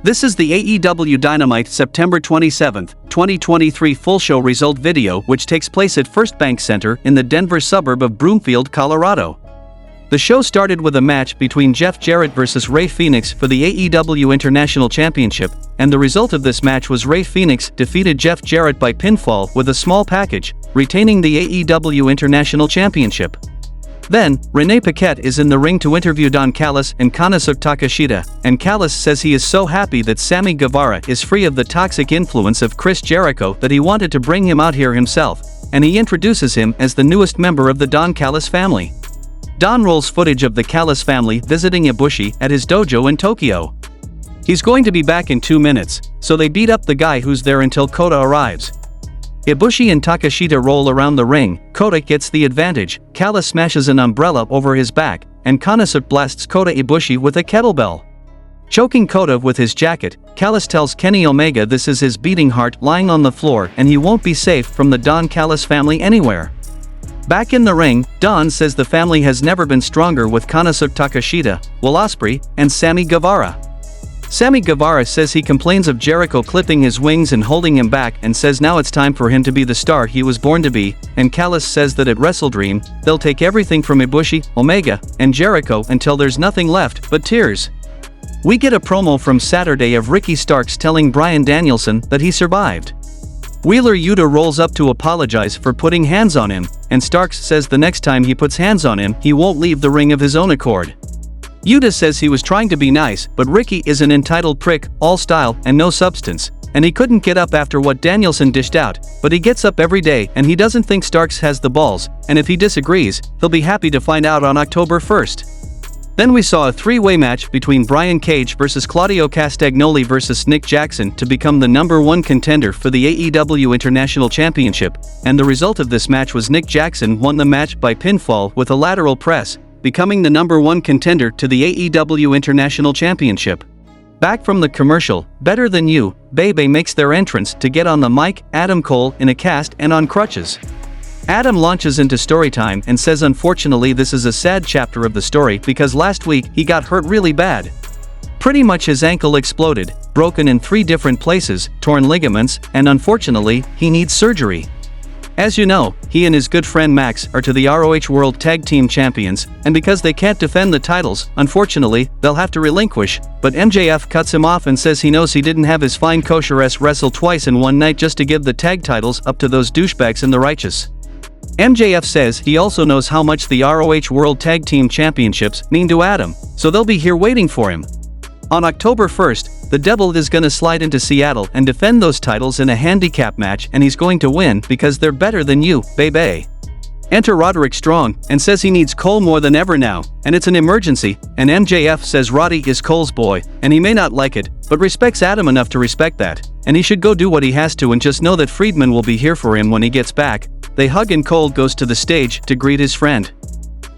This is the AEW Dynamite September 27, 2023 full show result video which takes place at First Bank Center in the Denver suburb of Broomfield, Colorado. The show started with a match between Jeff Jarrett vs. Rey Fenix for the AEW International Championship, and the result of this match was Rey Fenix defeated Jeff Jarrett by pinfall with a small package, retaining the AEW International Championship. Then, Renee Paquette is in the ring to interview Don Callis and Konosuke Takeshita, and Callis says he is so happy that Sammy Guevara is free of the toxic influence of Chris Jericho that he wanted to bring him out here himself, and he introduces him as the newest member of the Don Callis family. Don rolls footage of the Callis family visiting Ibushi at his dojo in Tokyo. He's going to be back in 2 minutes, so they beat up the guy who's there until Kota arrives. Ibushi and Takeshita roll around the ring, Kota gets the advantage, Callis smashes an umbrella over his back, and Konosuke blasts Kota Ibushi with a kettlebell. Choking Kota with his jacket, Callis tells Kenny Omega this is his beating heart lying on the floor and he won't be safe from the Don Callis family anywhere. Back in the ring, Don says the family has never been stronger with Konosuke Takeshita, Will Ospreay, and Sammy Guevara. Sammy Guevara says he complains of Jericho clipping his wings and holding him back and says now it's time for him to be the star he was born to be, and Callis says that at WrestleDream, they'll take everything from Ibushi, Omega, and Jericho until there's nothing left but tears. We get a promo from Saturday of Ricky Starks telling Bryan Danielson that he survived. Wheeler Yuta rolls up to apologize for putting hands on him, and Starks says the next time he puts hands on him he won't leave the ring of his own accord. Yuta says he was trying to be nice, but Ricky is an entitled prick, all style and no substance, and he couldn't get up after what Danielson dished out, but he gets up every day and he doesn't think Starks has the balls, and if he disagrees, he'll be happy to find out on October 1st. Then we saw a three-way match between Brian Cage vs. Claudio Castagnoli vs. Nick Jackson to become the #1 contender for the AEW International Championship, and the result of this match was Nick Jackson won the match by pinfall with a lateral press, becoming the #1 contender to the AEW International Championship. Back from the commercial, Better Than You, Bebe makes their entrance to get on the mic, Adam Cole in a cast and on crutches. Adam launches into story time and says unfortunately this is a sad chapter of the story because last week he got hurt really bad. Pretty much his ankle exploded, broken in 3 different places, torn ligaments, and unfortunately, he needs surgery. As you know, he and his good friend Max are to the ROH World Tag Team Champions, and because they can't defend the titles, unfortunately, they'll have to relinquish, but MJF cuts him off and says he knows he didn't have his fine kosher-ass wrestle twice in one night just to give the tag titles up to those douchebags in the righteous. MJF says he also knows how much the ROH World Tag Team Championships mean to Adam, so they'll be here waiting for him. On October 1st, the Devil is gonna slide into Seattle and defend those titles in a handicap match and he's going to win because they're better than you, baby. Enter Roderick Strong and says he needs Cole more than ever now, and it's an emergency, and MJF says Roddy is Cole's boy, and he may not like it, but respects Adam enough to respect that, and he should go do what he has to and just know that Friedman will be here for him when he gets back. They hug and Cole goes to the stage to greet his friend.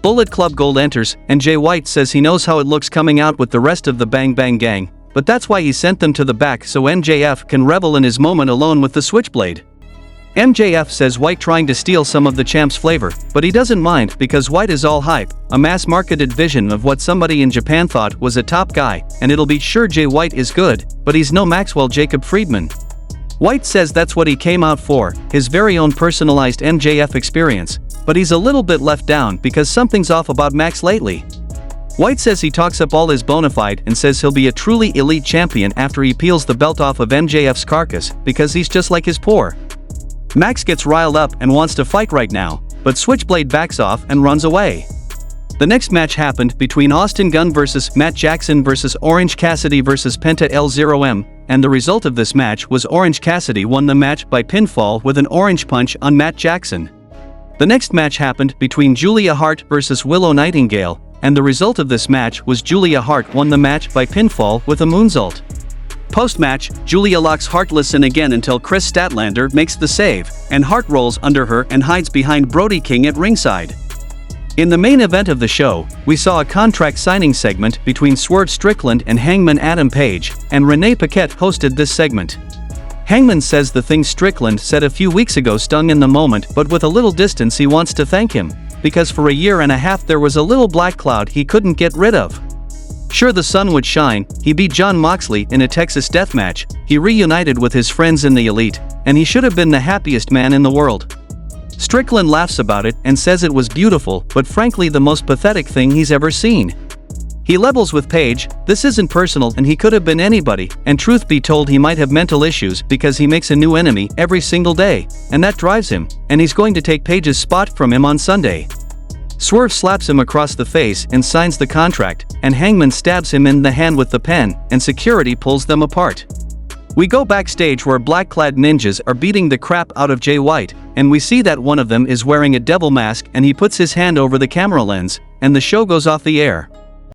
Bullet Club Gold enters, and Jay White says he knows how it looks coming out with the rest of the Bang Bang Gang, but that's why he sent them to the back so MJF can revel in his moment alone with the Switchblade. MJF says White trying to steal some of the champ's flavor, but he doesn't mind because White is all hype, a mass-marketed vision of what somebody in Japan thought was a top guy, and it'll be sure Jay White is good, but he's no Maxwell Jacob Friedman. White says that's what he came out for, his very own personalized MJF experience, but he's a little bit left down because something's off about Max lately. White says he talks up all his bona fide and says he'll be a truly elite champion after he peels the belt off of MJF's carcass because he's just like his poor. Max gets riled up and wants to fight right now, but Switchblade backs off and runs away. The next match happened between Austin Gunn vs. Matt Jackson vs. Orange Cassidy vs. Penta El Zero M, and the result of this match was Orange Cassidy won the match by pinfall with an orange punch on Matt Jackson. The next match happened between Julia Hart vs. Willow Nightingale, and the result of this match was Julia Hart won the match by pinfall with a moonsault. Post-match, Julia locks Heartless in again until Chris Statlander makes the save, and Hart rolls under her and hides behind Brody King at ringside. In the main event of the show, we saw a contract signing segment between Swerve Strickland and Hangman Adam Page, and Renee Paquette hosted this segment. Hangman says the things Strickland said a few weeks ago stung in the moment, but with a little distance he wants to thank him, because for a year and a half there was a little black cloud he couldn't get rid of. Sure, the sun would shine, he beat Jon Moxley in a Texas death match, he reunited with his friends in the Elite, and he should have been the happiest man in the world. Strickland laughs about it and says it was beautiful, but frankly the most pathetic thing he's ever seen. He levels with Paige, this isn't personal and he could have been anybody, and truth be told he might have mental issues because he makes a new enemy every single day, and that drives him, and he's going to take Paige's spot from him on Sunday. Swerve slaps him across the face and signs the contract, and Hangman stabs him in the hand with the pen, and security pulls them apart. We go backstage where black-clad ninjas are beating the crap out of Jay White, and we see that one of them is wearing a devil mask and he puts his hand over the camera lens, and the show goes off the air.